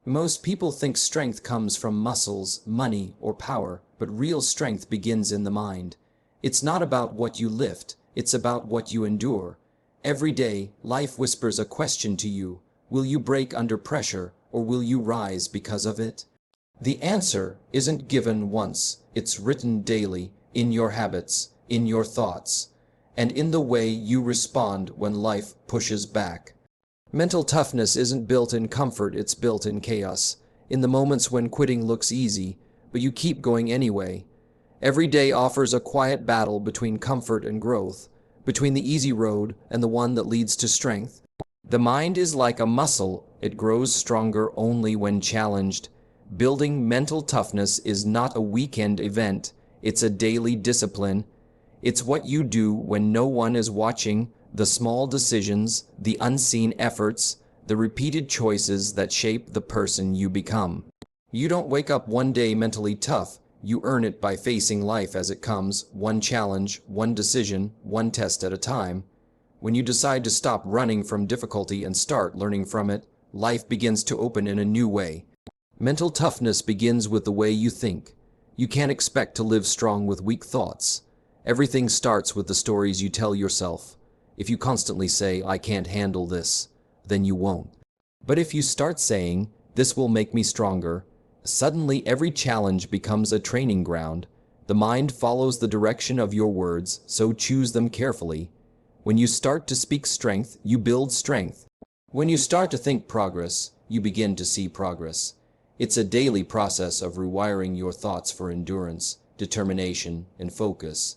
Most people think strength comes from muscles, money, or power, but real strength begins in the mind. It's not about what you lift, it's about what you endure. Every day, life whispers a question to you. Will you break under pressure, or will you rise because of it? The answer isn't given once, it's written daily, in your habits, in your thoughts, and in the way you respond when life pushes back. Mental toughness isn't built in comfort, it's built in chaos, in the moments when quitting looks easy, but you keep going anyway. Every day offers a quiet battle between comfort and growth, between the easy road and the one that leads to strength. The mind is like a muscle, it grows stronger only when challenged. Building mental toughness is not a weekend event, it's a daily discipline. It's what you do when no one is watching, the small decisions, the unseen efforts, the repeated choices that shape the person you become. You don't wake up one day mentally tough, you earn it by facing life as it comes, one challenge, one decision, one test at a time. When you decide to stop running from difficulty and start learning from it, life begins to open in a new way. Mental toughness begins with the way you think. You can't expect to live strong with weak thoughts. Everything starts with the stories you tell yourself. If you constantly say, "I can't handle this," then you won't. But if you start saying, "This will make me stronger," suddenly every challenge becomes a training ground. The mind follows the direction of your words, so choose them carefully. When you start to speak strength, you build strength. When you start to think progress, you begin to see progress. It's a daily process of rewiring your thoughts for endurance, determination, and focus.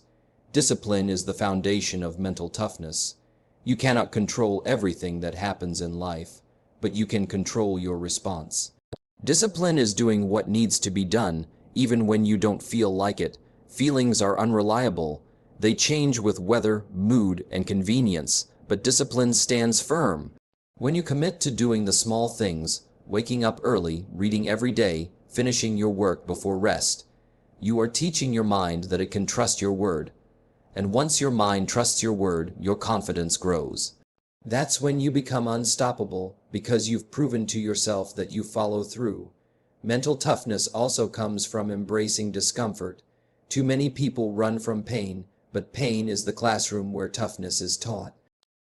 Discipline is the foundation of mental toughness. You cannot control everything that happens in life, but you can control your response. Discipline is doing what needs to be done, even when you don't feel like it. Feelings are unreliable. They change with weather, mood, and convenience, but discipline stands firm. When you commit to doing the small things, waking up early, reading every day, finishing your work before rest, you are teaching your mind that it can trust your word. And once your mind trusts your word, your confidence grows. That's when you become unstoppable, because you've proven to yourself that you follow through. Mental toughness also comes from embracing discomfort. Too many people run from pain, but pain is the classroom where toughness is taught.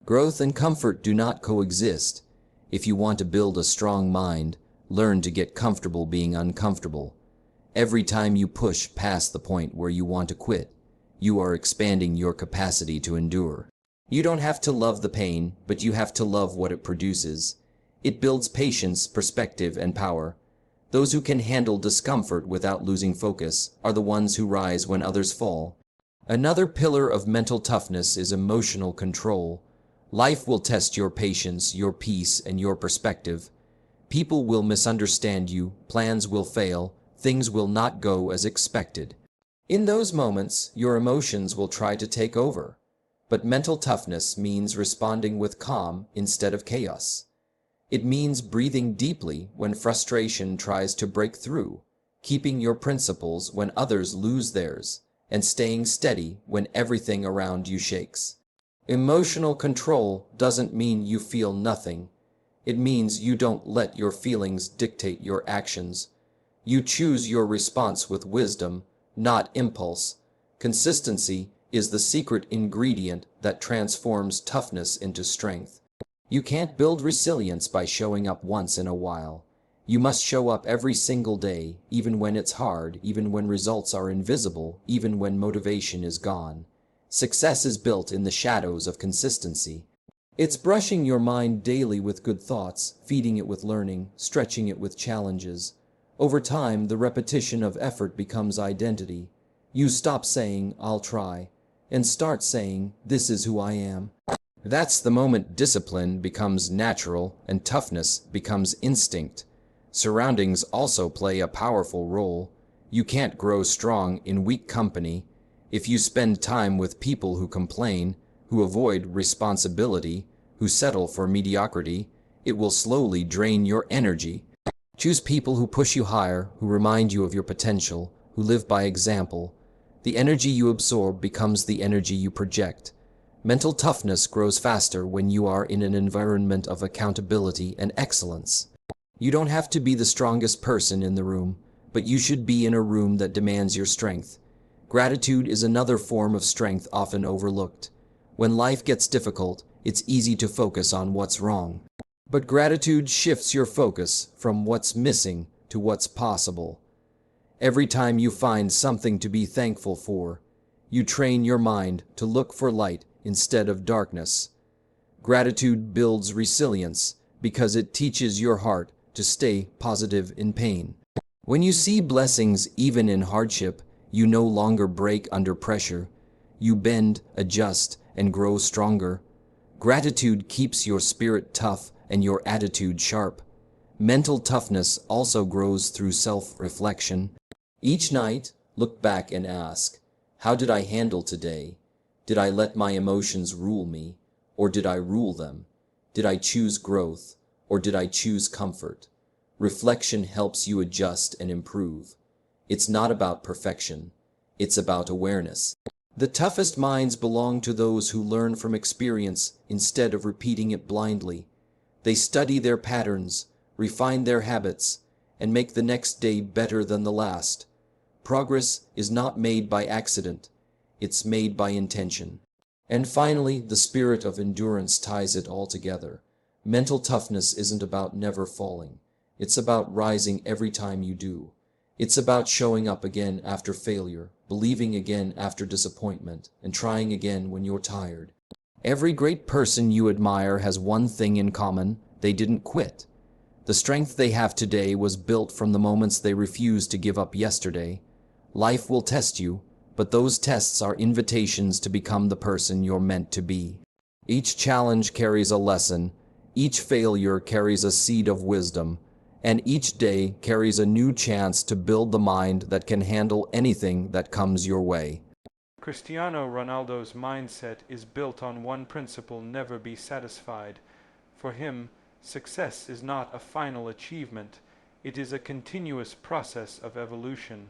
Growth and comfort do not coexist. If you want to build a strong mind, learn to get comfortable being uncomfortable. Every time you push past the point where you want to quit, you are expanding your capacity to endure. You don't have to love the pain, but you have to love what it produces. It builds patience, perspective, and power. Those who can handle discomfort without losing focus are the ones who rise when others fall. Another pillar of mental toughness is emotional control. Life will test your patience, your peace, and your perspective. People will misunderstand you, plans will fail, things will not go as expected. In those moments, your emotions will try to take over. But mental toughness means responding with calm instead of chaos. It means breathing deeply when frustration tries to break through, keeping your principles when others lose theirs, and staying steady when everything around you shakes. Emotional control doesn't mean you feel nothing. It means you don't let your feelings dictate your actions. You choose your response with wisdom, not impulse. Consistency is the secret ingredient that transforms toughness into strength. You can't build resilience by showing up once in a while. You must show up every single day, even when it's hard, even when results are invisible, even when motivation is gone. Success is built in the shadows of consistency. It's brushing your mind daily with good thoughts, feeding it with learning, stretching it with challenges. Over time, the repetition of effort becomes identity. You stop saying, "I'll try," and start saying, "This is who I am." That's the moment discipline becomes natural and toughness becomes instinct. Surroundings also play a powerful role. You can't grow strong in weak company. If you spend time with people who complain, who avoid responsibility, who settle for mediocrity, it will slowly drain your energy. Choose people who push you higher, who remind you of your potential, who live by example. The energy you absorb becomes the energy you project. Mental toughness grows faster when you are in an environment of accountability and excellence. You don't have to be the strongest person in the room, but you should be in a room that demands your strength. Gratitude is another form of strength often overlooked. When life gets difficult, it's easy to focus on what's wrong. But gratitude shifts your focus from what's missing to what's possible. Every time you find something to be thankful for, you train your mind to look for light instead of darkness. Gratitude builds resilience because it teaches your heart to stay positive in pain. When you see blessings even in hardship, you no longer break under pressure. You bend, adjust, and grow stronger. Gratitude keeps your spirit tough and your attitude sharp. Mental toughness also grows through self-reflection. Each night, look back and ask, how did I handle today? Did I let my emotions rule me, or did I rule them? Did I choose growth, or did I choose comfort? Reflection helps you adjust and improve. It's not about perfection, it's about awareness. The toughest minds belong to those who learn from experience instead of repeating it blindly. They study their patterns, refine their habits, and make the next day better than the last. Progress is not made by accident, it's made by intention. And finally, the spirit of endurance ties it all together. Mental toughness isn't about never falling. It's about rising every time you do. It's about showing up again after failure, believing again after disappointment, and trying again when you're tired. Every great person you admire has one thing in common: they didn't quit. The strength they have today was built from the moments they refused to give up yesterday. Life will test you, but those tests are invitations to become the person you're meant to be. Each challenge carries a lesson, each failure carries a seed of wisdom, and each day carries a new chance to build the mind that can handle anything that comes your way. Cristiano Ronaldo's mindset is built on one principle: never be satisfied. For him, success is not a final achievement, it is a continuous process of evolution.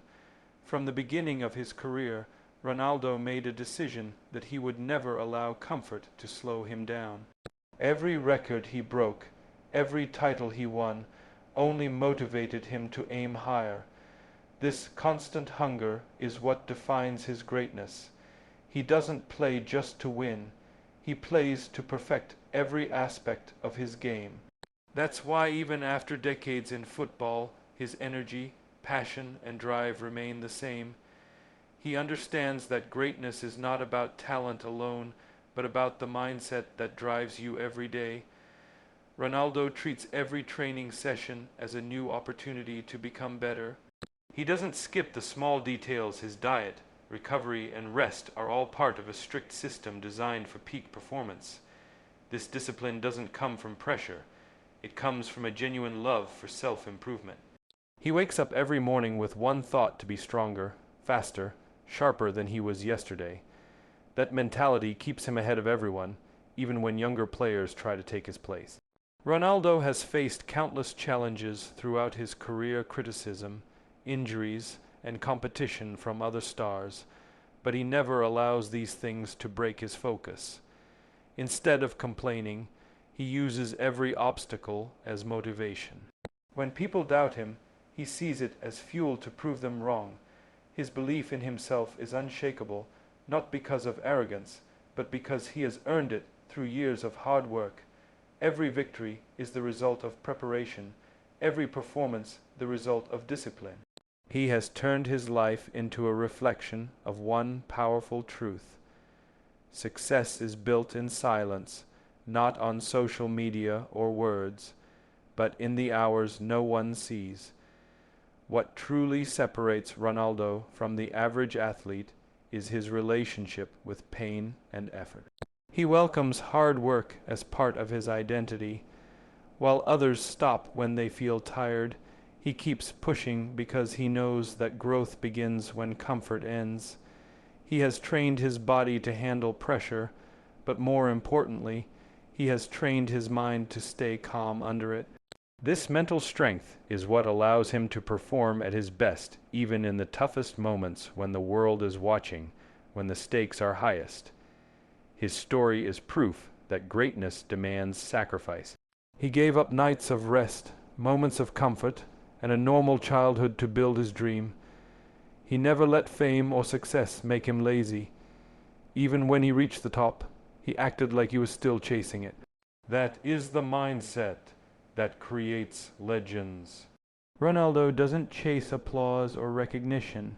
From the beginning of his career, Ronaldo made a decision that he would never allow comfort to slow him down. Every record he broke, every title he won, only motivated him to aim higher. This constant hunger is what defines his greatness. He doesn't play just to win, he plays to perfect every aspect of his game. That's why even after decades in football, his energy, passion, and drive remain the same. He understands that greatness is not about talent alone, but about the mindset that drives you every day. Ronaldo treats every training session as a new opportunity to become better. He doesn't skip the small details. His diet, recovery, and rest are all part of a strict system designed for peak performance. This discipline doesn't come from pressure. It comes from a genuine love for self-improvement. He wakes up every morning with one thought: to be stronger, faster, sharper than he was yesterday. That mentality keeps him ahead of everyone, even when younger players try to take his place. Ronaldo has faced countless challenges throughout his career: criticism, injuries, and competition from other stars, but he never allows these things to break his focus. Instead of complaining, he uses every obstacle as motivation. When people doubt him, he sees it as fuel to prove them wrong. His belief in himself is unshakable, not because of arrogance, but because he has earned it through years of hard work. Every victory is the result of preparation, every performance the result of discipline. He has turned his life into a reflection of one powerful truth: success is built in silence, not on social media or words, but in the hours no one sees. What truly separates Ronaldo from the average athlete is his relationship with pain and effort. He welcomes hard work as part of his identity. While others stop when they feel tired, he keeps pushing because he knows that growth begins when comfort ends. He has trained his body to handle pressure, but more importantly, he has trained his mind to stay calm under it. This mental strength is what allows him to perform at his best, even in the toughest moments when the world is watching, when the stakes are highest. His story is proof that greatness demands sacrifice. He gave up nights of rest, moments of comfort, and a normal childhood to build his dream. He never let fame or success make him lazy. Even when he reached the top, he acted like he was still chasing it. That is the mindset that creates legends. Ronaldo doesn't chase applause or recognition.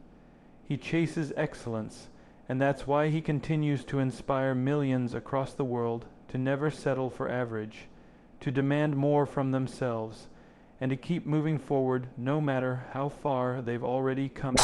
He chases excellence, and that's why he continues to inspire millions across the world to never settle for average, to demand more from themselves, and to keep moving forward no matter how far they've already come.